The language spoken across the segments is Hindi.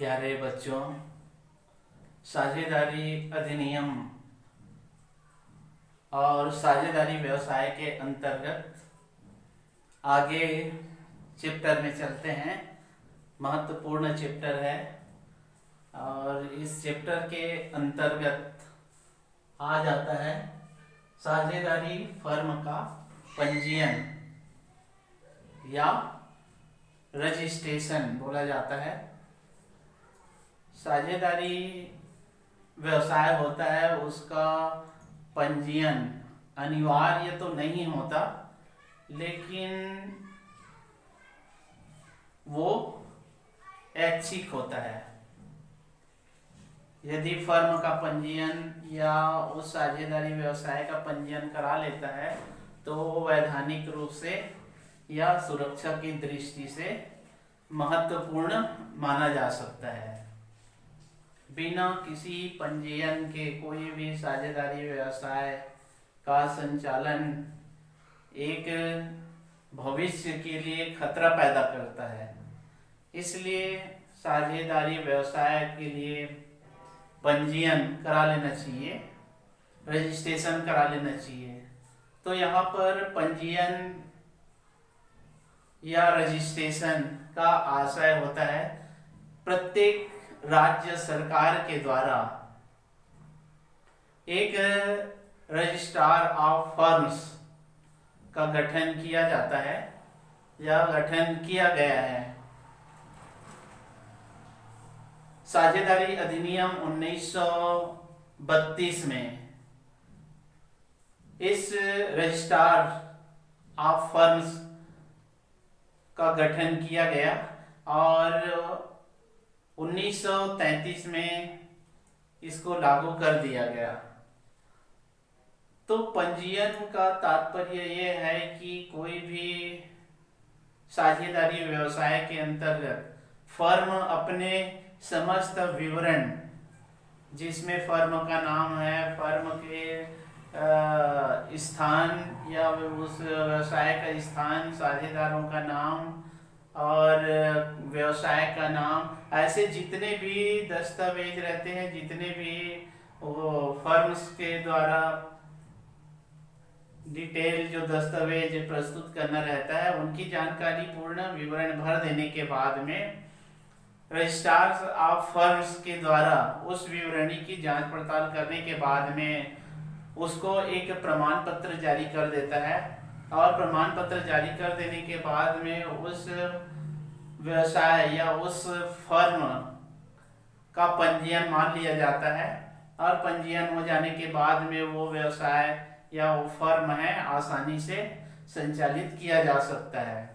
प्यारे बच्चों, साझेदारी अधिनियम और साझेदारी व्यवसाय के अंतर्गत आगे चैप्टर में चलते हैं। महत्वपूर्ण चैप्टर है और इस चैप्टर के अंतर्गत आ जाता है साझेदारी फर्म का पंजीयन या रजिस्ट्रेशन बोला जाता है। साझेदारी व्यवसाय होता है, उसका पंजीयन अनिवार्य तो नहीं होता, लेकिन वो ऐच्छिक होता है। यदि फर्म का पंजीयन या उस साझेदारी व्यवसाय का पंजीयन करा लेता है तो वो वैधानिक रूप से या सुरक्षा की दृष्टि से महत्वपूर्ण माना जा सकता है। बिना किसी पंजीयन के कोई भी साझेदारी व्यवसाय का संचालन एक भविष्य के लिए खतरा पैदा करता है। इसलिए साझेदारी व्यवसाय के लिए पंजीयन करा लेना चाहिए, रजिस्ट्रेशन करा लेना चाहिए। तो यहाँ पर पंजीयन या रजिस्ट्रेशन का आशय होता है प्रत्येक राज्य सरकार के द्वारा एक रजिस्ट्रार ऑफ फर्म्स का गठन किया जाता है या गठन किया गया है। साझेदारी अधिनियम 1932 में इस रजिस्ट्रार ऑफ फर्म्स का गठन किया गया और 1933 में इसको लागू कर दिया गया। तो पंजीयन का तात्पर्य ये है कि कोई भी साझेदारी व्यवसाय के अंतर्गत फर्म अपने समस्त विवरण, जिसमें फर्म का नाम है, फर्म के स्थान या उस व्यवसाय का स्थान, साझेदारों का नाम और व्यवसाय का नाम, ऐसे जितने भी दस्तावेज रहते हैं, जितने भी वो फर्म्स के द्वारा डिटेल जो दस्तावेज प्रस्तुत करना रहता है, उनकी जानकारी पूर्ण विवरण भर देने के बाद में रजिस्ट्रार ऑफ फर्म्स के द्वारा उस विवरणी की जांच पड़ताल करने के बाद में उसको एक प्रमाण पत्र जारी कर देता है और प्रमाण पत्र जारी कर देने के बाद में उस व्यवसाय या उस फर्म का पंजीयन मान लिया जाता है और पंजीयन हो जाने के बाद में वो व्यवसाय या वो फर्म है आसानी से संचालित किया जा सकता है।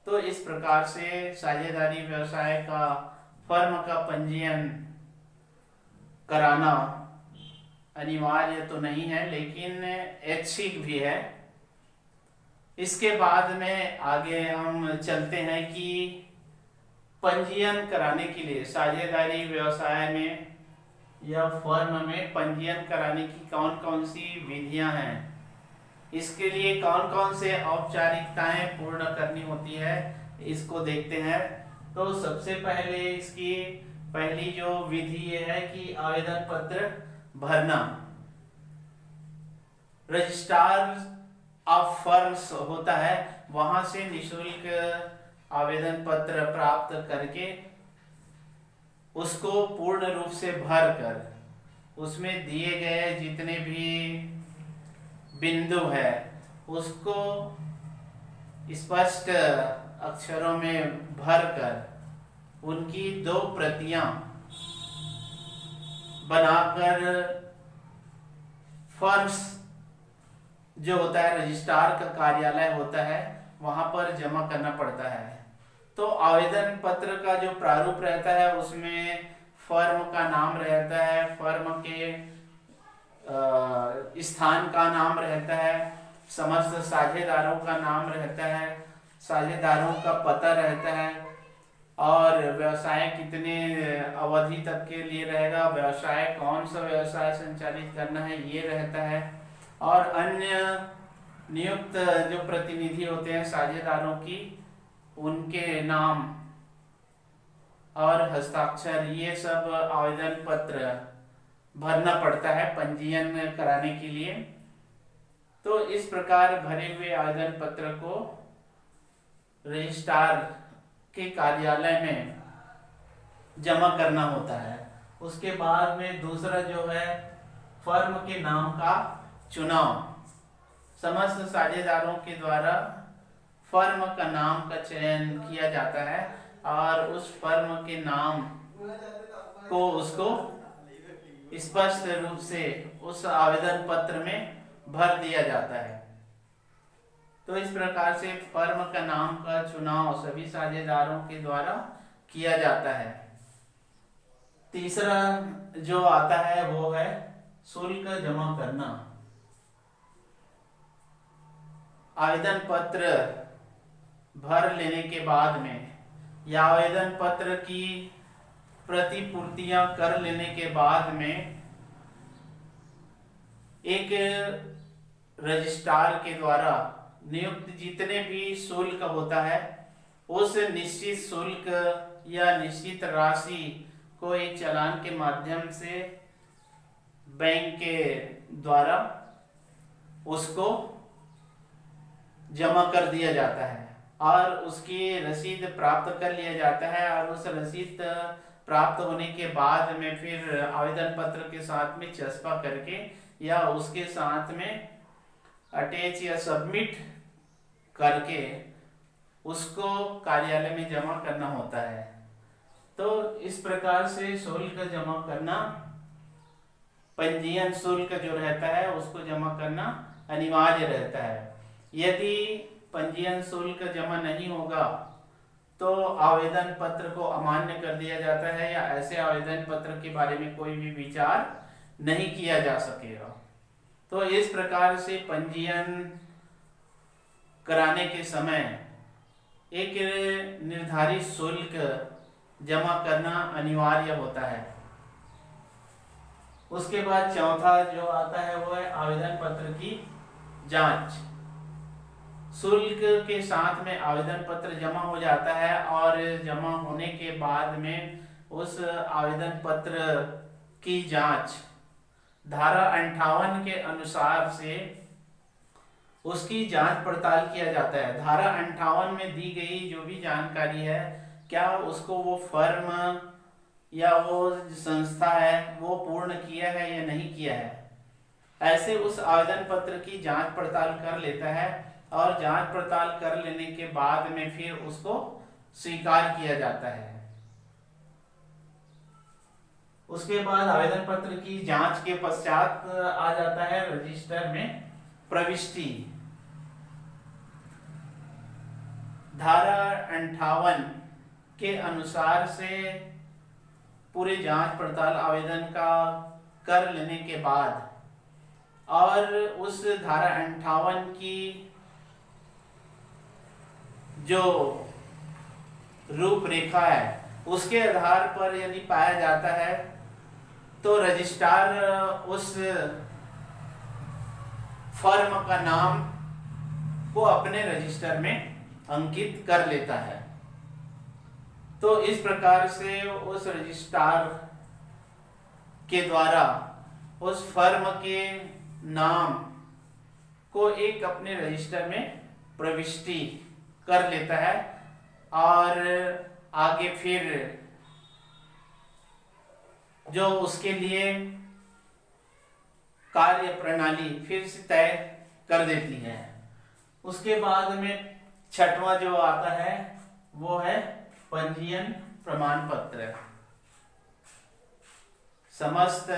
तो इस प्रकार से साझेदारी व्यवसाय का फर्म का पंजीयन कराना अनिवार्य तो नहीं है, लेकिन ऐच्छिक भी है। इसके बाद में आगे हम चलते हैं कि पंजीयन कराने के लिए साझेदारी व्यवसाय में या फर्म में पंजीयन कराने की कौन कौन सी विधियां हैं, इसके लिए कौन कौन से औपचारिकताएं पूर्ण करनी होती है, इसको देखते हैं। तो सबसे पहले इसकी पहली जो विधि ये है कि आवेदन पत्र भरना। रजिस्ट्रार ऑफ फर्म्स होता है, वहां से निशुल्क आवेदन पत्र प्राप्त करके उसको पूर्ण रूप से भर कर उसमें दिए गए जितने भी बिंदु है उसको स्पष्ट अक्षरों में भरकर उनकी 2 प्रतियां बनाकर फर्म्स जो होता है रजिस्ट्रार का कार्यालय होता है वहां पर जमा करना पड़ता है। तो आवेदन पत्र का जो प्रारूप रहता है उसमें फर्म का नाम रहता है, फर्म के स्थान का नाम रहता है, समस्त साझेदारों का नाम रहता है, साझेदारों का पता रहता है और व्यवसाय कितने अवधि तक के लिए रहेगा, व्यवसाय कौन सा व्यवसाय संचालित करना है ये रहता है और अन्य नियुक्त जो प्रतिनिधि होते हैं साझेदारों की, उनके नाम और हस्ताक्षर, ये सब आवेदन पत्र भरना पड़ता है पंजीयन कराने के लिए। तो इस प्रकार भरे हुए आवेदन पत्र को रजिस्ट्रार के कार्यालय में जमा करना होता है। उसके बाद में दूसरा जो है फर्म के नाम का चुनाव। समस्त साझेदारों के द्वारा फर्म का नाम का चयन किया जाता है और उस फर्म के नाम को उसको स्पष्ट रूप से उस आवेदन पत्र में भर दिया जाता है। तो इस प्रकार से फर्म का नाम का चुनाव सभी साझेदारों के द्वारा किया जाता है। तीसरा जो आता है वो है शुल्क जमा करना। आवेदन पत्र भर लेने के बाद में या आवेदन पत्र की प्रतिपूर्तियां कर लेने के बाद में एक रजिस्ट्रार के द्वारा नियुक्त जितने भी शुल्क होता है उस निश्चित शुल्क या निश्चित राशि को एक चालान के माध्यम से बैंक के द्वारा उसको जमा कर दिया जाता है और उसकी रसीद प्राप्त कर लिया जाता है। और उस रसीद प्राप्त होने के बाद में फिर आवेदन पत्र के साथ में चस्पा करके या उसके साथ में अटैच या सबमिट करके उसको कार्यालय में जमा करना होता है। तो इस प्रकार से शुल्क जमा करना, पंजीयन शुल्क जो रहता है उसको जमा करना अनिवार्य रहता है। यदि पंजीयन शुल्क जमा नहीं होगा तो आवेदन पत्र को अमान्य कर दिया जाता है या ऐसे आवेदन पत्र के बारे में कोई भी विचार नहीं किया जा सकेगा। तो इस प्रकार से पंजीयन कराने के समय एक निर्धारित शुल्क जमा करना अनिवार्य होता है। उसके बाद चौथा जो आता है वो है आवेदन पत्र की जांच। शुल्क के साथ में आवेदन पत्र जमा हो जाता है और जमा होने के बाद में उस आवेदन पत्र की जांच धारा 58 के अनुसार से उसकी जांच पड़ताल किया जाता है। धारा 58 में दी गई जो भी जानकारी है, क्या उसको वो फर्म या वो संस्था है वो पूर्ण किया है या नहीं किया है, ऐसे उस आवेदन पत्र की जांच पड़ताल कर लेता है और जांच पड़ताल कर लेने के बाद में फिर उसको स्वीकार किया जाता है। उसके बाद आवेदन पत्र की जांच के पश्चात आ जाता है रजिस्टर में प्रविष्टि। धारा 58 के अनुसार से पूरे जांच पड़ताल आवेदन का कर लेने के बाद और उस धारा 58 की जो रूपरेखा है उसके आधार पर यदि पाया जाता है तो रजिस्ट्रार उस फर्म का नाम को अपने रजिस्टर में अंकित कर लेता है। तो इस प्रकार से उस रजिस्ट्रार के द्वारा उस फर्म के नाम को एक अपने रजिस्टर में प्रविष्टि कर लेता है और आगे फिर जो उसके लिए कार्य प्रणाली फिर से तय कर देती है। उसके बाद में छठवां जो आता है वो है पंजीयन प्रमाण पत्र। समस्त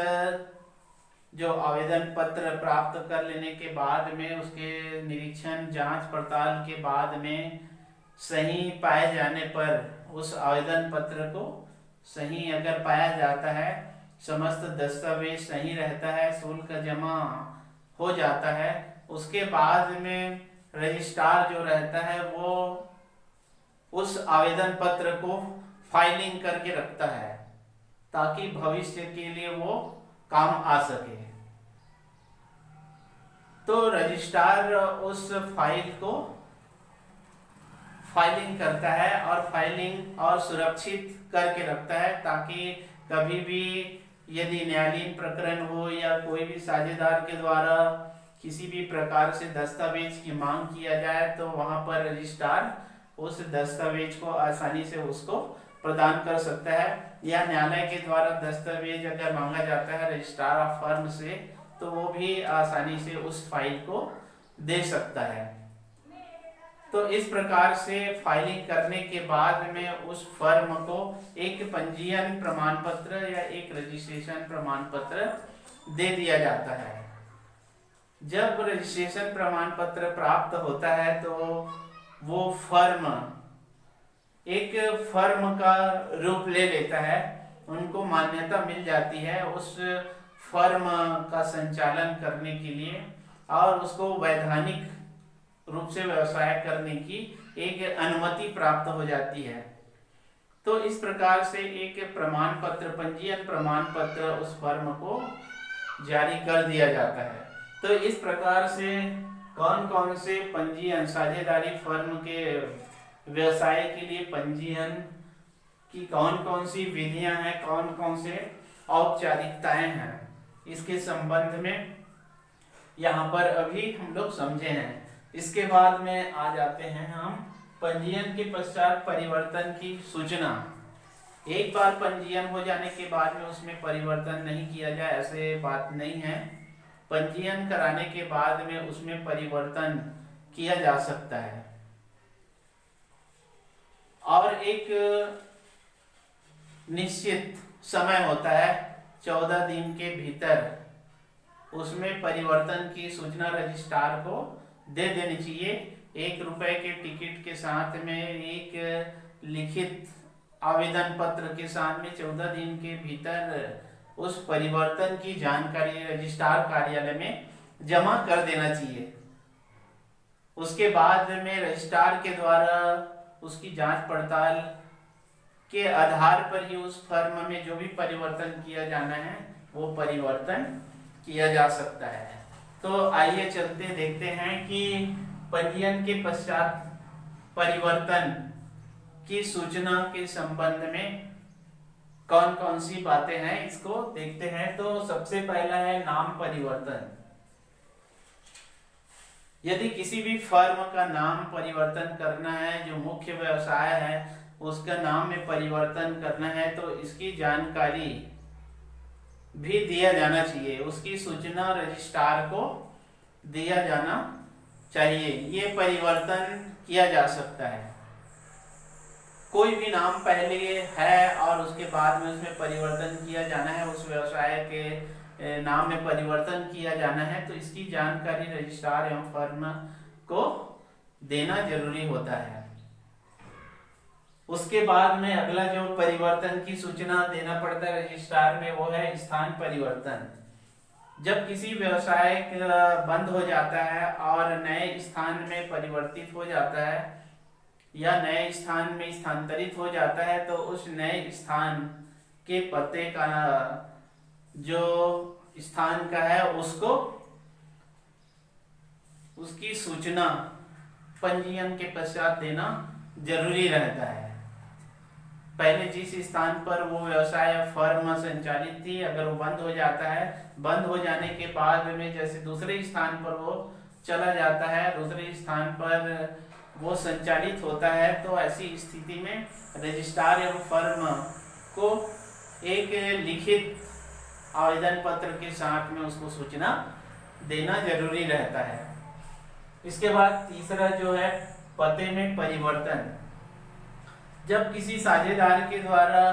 जो आवेदन पत्र प्राप्त कर लेने के बाद में उसके निरीक्षण जांच पड़ताल के बाद में सही पाए जाने पर उस आवेदन पत्र को सही अगर पाया जाता है, समस्त दस्तावेज सही रहता है, शुल्क जमा हो जाता है, उसके बाद में रजिस्ट्रार जो रहता है वो उस आवेदन पत्र को फाइलिंग करके रखता है ताकि भविष्य के लिए वो काम आ सके। तो रजिस्ट्रार उस फाइल को फाइलिंग करता है और फाइलिंग और सुरक्षित करके रखता है, ताकि कभी भी यदि न्यायालयीन प्रकरण हो या कोई भी साझेदार के द्वारा किसी भी प्रकार से दस्तावेज की मांग किया जाए तो वहां पर रजिस्ट्रार उस दस्तावेज को आसानी से उसको प्रदान कर सकता है, या न्यायालय के द्वारा दस्तावेज अगर मांगा जाता है रजिस्ट्रार ऑफ फर्म से तो वो भी आसानी से उस फाइल को दे सकता है। तो इस प्रकार से फाइलिंग करने के बाद में उस फर्म को एक पंजीयन प्रमाण पत्र या एक रजिस्ट्रेशन प्रमाण पत्र दे दिया जाता है। जब रजिस्ट्रेशन प्रमाण पत्र प्राप्त होता है तो वो फर्म एक फर्म का रूप ले लेता है, उनको मान्यता मिल जाती है उस फर्म का संचालन करने के लिए और उसको वैधानिक रूप से व्यवसाय करने की एक अनुमति प्राप्त हो जाती है। तो इस प्रकार से एक प्रमाण पत्र, पंजीयन प्रमाण पत्र उस फर्म को जारी कर दिया जाता है। तो इस प्रकार से कौन कौन से पंजीयन, साझेदारी फर्म के व्यवसाय के लिए पंजीयन की कौन कौन सी विधियां हैं, कौन कौन से औपचारिकताएं हैं, इसके संबंध में यहाँ पर अभी हम लोग समझे हैं। इसके बाद में आ जाते हैं हम पंजीयन के पश्चात परिवर्तन की सूचना। एक बार पंजीयन हो जाने के बाद में उसमें परिवर्तन नहीं किया जाए, ऐसे बात नहीं है। पंजीयन कराने के बाद में उसमें परिवर्तन किया जा सकता है और एक निश्चित समय होता है 14 दिन के भीतर उसमें परिवर्तन की सूचना रजिस्ट्रार को दे देनी चाहिए। 1 रुपए के टिकट के साथ में एक लिखित आवेदन पत्र के साथ में 14 दिन के भीतर उस परिवर्तन की जानकारी रजिस्ट्रार कार्यालय में जमा कर देना चाहिए। उसके बाद में रजिस्ट्रार के द्वारा उसकी जांच पड़ताल के आधार पर ही उस फर्म में जो भी परिवर्तन किया जाना है वो परिवर्तन किया जा सकता है। तो आइए चलते देखते हैं कि पंजीयन के पश्चात परिवर्तन की सूचना के संबंध में कौन कौन सी बातें हैं, इसको देखते हैं। तो सबसे पहला है नाम परिवर्तन। यदि किसी भी फर्म का नाम परिवर्तन करना है, जो मुख्य व्यवसाय है उसका नाम में परिवर्तन करना है, तो इसकी जानकारी भी दिया जाना चाहिए, उसकी सूचना रजिस्ट्रार को दिया जाना चाहिए। ये परिवर्तन किया जा सकता है। कोई भी नाम पहले है और उसके बाद में उसमें परिवर्तन किया जाना है, उस व्यवसाय के नाम में परिवर्तन किया जाना है, तो इसकी जानकारी रजिस्ट्रार एवं फर्म को देना जरूरी होता है। उसके बाद में अगला जो परिवर्तन की सूचना देना पड़ता है रजिस्ट्रार में, वो है स्थान परिवर्तन। जब किसी व्यवसाय बंद हो जाता है और नए स्थान में परिवर्तित हो जाता है या नए स्थान में स्थानांतरित हो जाता है, तो उस नए स्थान के पते का जो स्थान का है उसको उसकी सूचना पंजीयन के पश्चात देना जरूरी रहता है। पहले जिस स्थान पर वो व्यवसाय फर्म संचालित थी, अगर वो बंद हो जाता है, बंद हो जाने के बाद में जैसे दूसरे स्थान पर वो चला जाता है, दूसरे स्थान पर वो संचालित होता है, तो ऐसी स्थिति में रजिस्ट्रार एवं फर्म को एक लिखित आवेदन पत्र के साथ में उसको सूचना देना जरूरी रहता है। इसके बाद तीसरा जो है पते में परिवर्तन। जब किसी साझेदार के द्वारा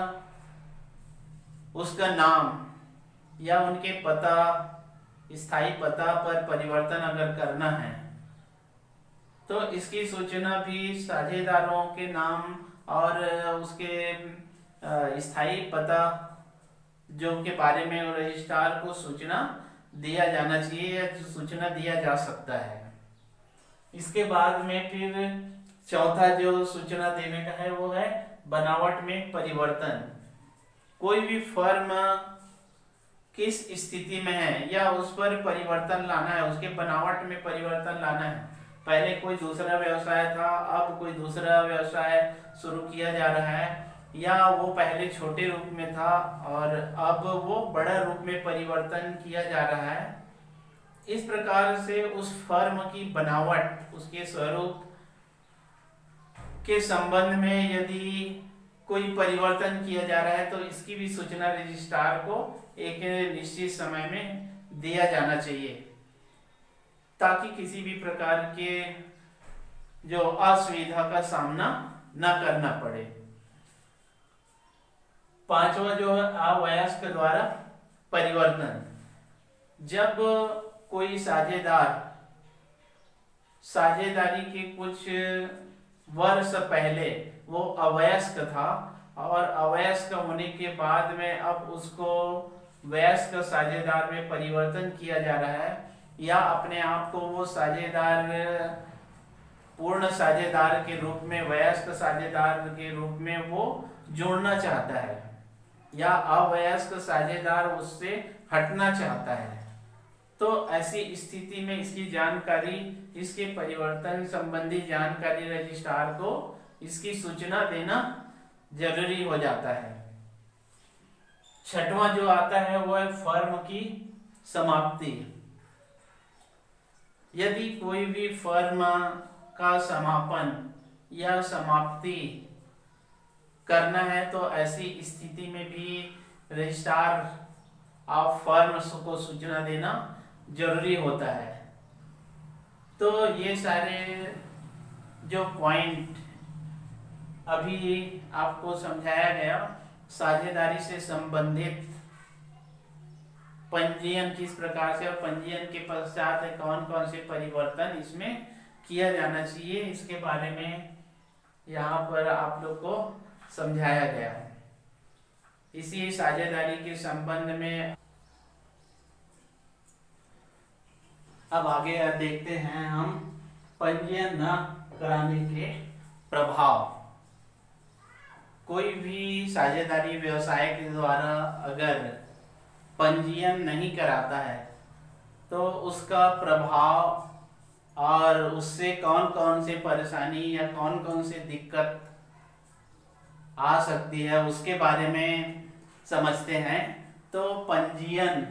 उसका नाम या उनके पता, स्थायी पता पर परिवर्तन अगर करना है, तो इसकी सूचना भी साझेदारों के नाम और उसके स्थायी पता जो के बारे में रजिस्ट्रार को सूचना दिया जाना चाहिए या सूचना दिया जा सकता है। इसके बाद में फिर चौथा जो सूचना देने का है वो है बनावट में परिवर्तन। कोई भी फर्म किस स्थिति में है या उस पर परिवर्तन लाना है, उसके बनावट में परिवर्तन लाना है, पहले कोई दूसरा व्यवसाय था, अब कोई दूसरा व्यवसाय शुरू किया जा रहा है, या वो पहले छोटे रूप में था और अब वो बड़ा रूप में परिवर्तन किया जा रहा है। इस प्रकार से उस फर्म की बनावट, उसके स्वरूप के संबंध में यदि कोई परिवर्तन किया जा रहा है तो इसकी भी सूचना रजिस्ट्रार को एक निश्चित समय में दिया जाना चाहिए, ताकि किसी भी प्रकार के जो असुविधा का सामना न करना पड़े। पांचवा जो है अवयस्क द्वारा परिवर्तन। जब कोई साझेदारी के कुछ वर्ष पहले वो अवयस्क था और अवयस्क होने के बाद में अब उसको वयस्क साझेदार में परिवर्तन किया जा रहा है, या अपने आप को वो साझेदार पूर्ण साझेदार के रूप में, वयस्क साझेदार के रूप में वो जोड़ना चाहता है, या अवयस्क साझेदार उससे हटना चाहता है, तो ऐसी स्थिति में इसकी जानकारी, इसके परिवर्तन संबंधी जानकारी रजिस्ट्रार को इसकी सूचना देना जरूरी हो जाता है। छठवां जो आता है वो है फर्म की समाप्ति। यदि कोई भी फर्म का समापन या समाप्ति करना है तो ऐसी स्थिति में भी रजिस्ट्रार ऑफ फर्म्स को सूचना देना जरूरी होता है। तो ये सारे जो पॉइंट अभी आपको समझाया गया, साझेदारी से संबंधित पंजीयन किस प्रकार से और पंजीयन के पश्चात कौन कौन से परिवर्तन इसमें किया जाना चाहिए, इसके बारे में यहाँ पर आप लोग को समझाया गया है। इसी साझेदारी के संबंध में अब आगे देखते हैं हम पंजीयन न कराने के प्रभाव। कोई भी साझेदारी व्यवसाय के द्वारा अगर पंजीयन नहीं कराता है तो उसका प्रभाव और उससे कौन कौन से परेशानी या कौन कौन से दिक्कत आ सकती है उसके बारे में समझते हैं। तो पंजीयन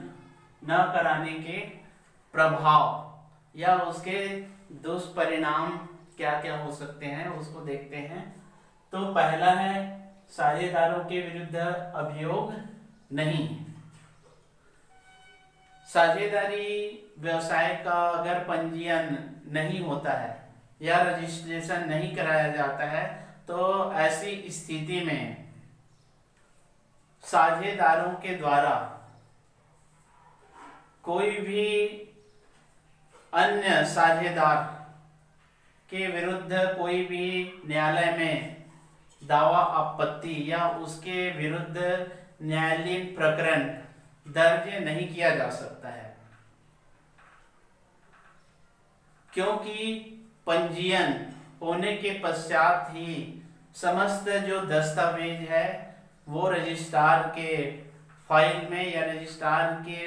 न कराने के प्रभाव या उसके दुष्परिणाम क्या क्या हो सकते हैं उसको देखते हैं। तो पहला है साझेदारों के विरुद्ध अभियोग नहीं। साझेदारी व्यवसाय का अगर पंजीयन नहीं होता है या रजिस्ट्रेशन नहीं कराया जाता है तो ऐसी स्थिति में साझेदारों के द्वारा कोई भी अन्य साझेदार के विरुद्ध कोई भी न्यायालय में दावा आपत्ति या उसके विरुद्ध न्यायालयीन प्रकरण दर्ज नहीं किया जा सकता है, क्योंकि पंजीयन होने के पश्चात ही समस्त जो दस्तावेज है वो रजिस्ट्रार के फाइल में या रजिस्ट्रार के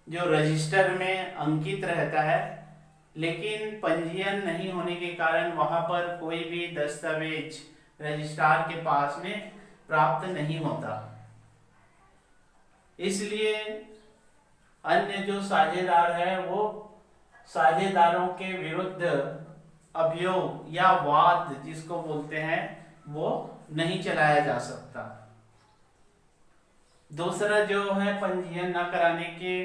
जो रजिस्टर में अंकित रहता है। लेकिन पंजीयन नहीं होने के कारण वहां पर कोई भी दस्तावेज रजिस्ट्रार के पास में प्राप्त नहीं होता। इसलिए अन्य जो साझेदार है वो साझेदारों के विरुद्ध अभियोग या वाद जिसको बोलते हैं वो नहीं चलाया जा सकता। दूसरा जो है पंजीयन न कराने के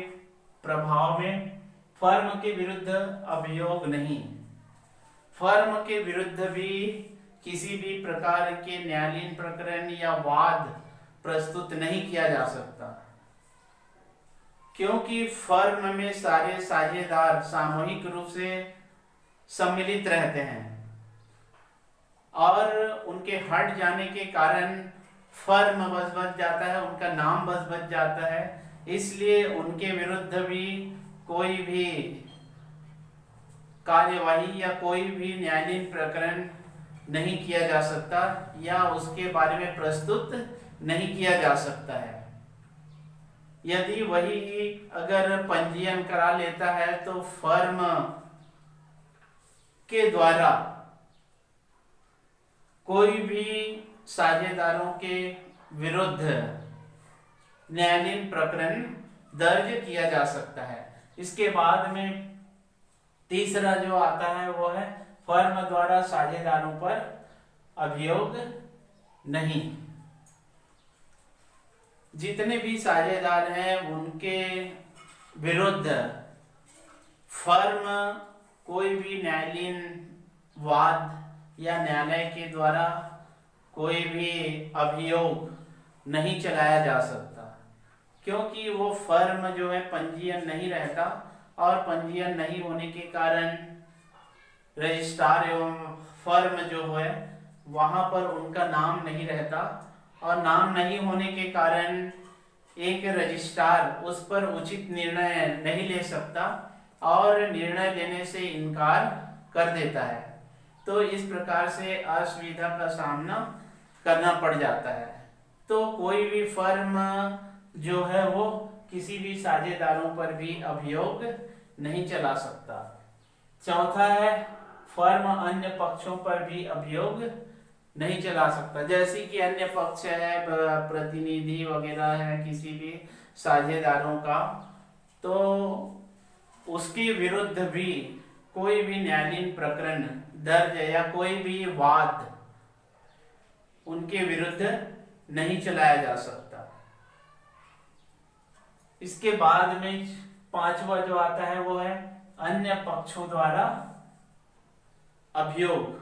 प्रभाव में फर्म के विरुद्ध अभियोग नहीं। फर्म के विरुद्ध भी किसी भी प्रकार के न्यायालयीन प्रकरण या वाद प्रस्तुत नहीं किया जा सकता, क्योंकि फर्म में सारे साझेदार सामूहिक रूप से सम्मिलित रहते हैं और उनके हट जाने के कारण फर्म बच जाता है, उनका नाम बच जाता है। इसलिए उनके विरुद्ध भी कोई भी कार्यवाही या कोई भी न्यायालयीन प्रकरण नहीं किया जा सकता या उसके बारे में प्रस्तुत नहीं किया जा सकता है। यदि वही अगर पंजीयन करा लेता है तो फर्म के द्वारा कोई भी साझेदारों के विरुद्ध न्यायालयीन प्रकरण दर्ज किया जा सकता है। इसके बाद में तीसरा जो आता है वो है फर्म द्वारा साझेदारों पर अभियोग नहीं। जितने भी साझेदार हैं उनके विरुद्ध फर्म कोई भी न्यायालयीन वाद या न्यायालय के द्वारा कोई भी अभियोग नहीं चलाया जा सकता, क्योंकि वो फर्म जो है पंजीयन नहीं रहता और पंजीयन नहीं होने के कारण रजिस्ट्रार एवं फर्म जो है वहां पर उनका नाम नहीं रहता और नाम नहीं होने के कारण एक रजिस्ट्रार उस पर उचित निर्णय नहीं ले सकता और निर्णय लेने से इनकार कर देता है। तो इस प्रकार से असुविधा का सामना करना पड़ जाता है। तो कोई भी फर्म जो है वो किसी भी साझेदारों पर भी अभियोग नहीं चला सकता। चौथा है फर्म अन्य पक्षों पर भी अभियोग नहीं चला सकता। जैसे कि अन्य पक्ष है, प्रतिनिधि वगैरह है किसी भी साझेदारों का, तो उसके विरुद्ध भी कोई भी न्यायालयीन प्रकरण दर्ज या कोई भी वाद उनके विरुद्ध नहीं चलाया जा सकता। इसके बाद में पांचवा जो आता है वो है अन्य पक्षों द्वारा अभियोग।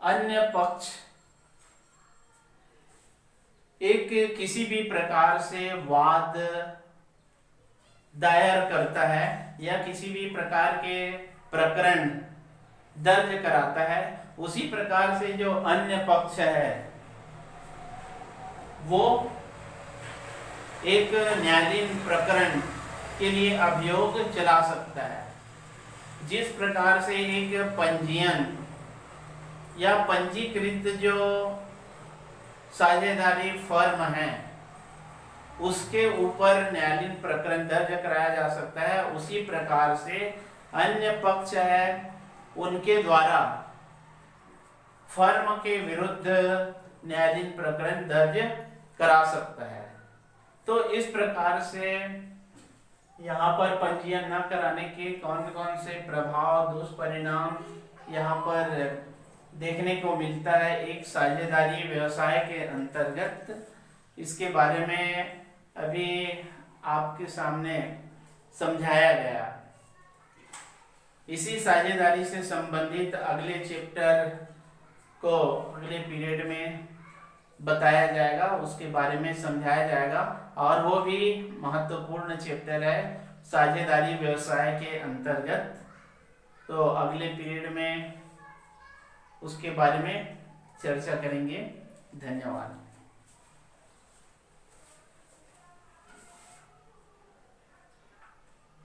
अन्य पक्ष एक किसी भी प्रकार से वाद दायर करता है या किसी भी प्रकार के प्रकरण दर्ज कराता है, उसी प्रकार से जो अन्य पक्ष है वो एक न्यायालयीन प्रकरण के लिए अभियोग चला सकता है। जिस प्रकार से एक पंजीयन या पंजीकृत जो साझेदारी फर्म है उसके ऊपर न्यायालयीन प्रकरण दर्ज कराया जा सकता है, उसी प्रकार से अन्य पक्ष है उनके द्वारा फर्म के विरुद्ध न्यायालयीन प्रकरण दर्ज करा सकता है। तो इस प्रकार से यहाँ पर पंजीयन न कराने के कौन कौन से प्रभाव दुष्परिणाम यहाँ पर देखने को मिलता है एक साझेदारी व्यवसाय के अंतर्गत, इसके बारे में अभी आपके सामने समझाया गया। इसी साझेदारी से संबंधित अगले चैप्टर को अगले पीरियड में बताया जाएगा, उसके बारे में समझाया जाएगा और वो भी महत्वपूर्ण चैप्टर है साझेदारी व्यवसाय के अंतर्गत। तो अगले पीरियड में उसके बारे में चर्चा करेंगे। धन्यवाद।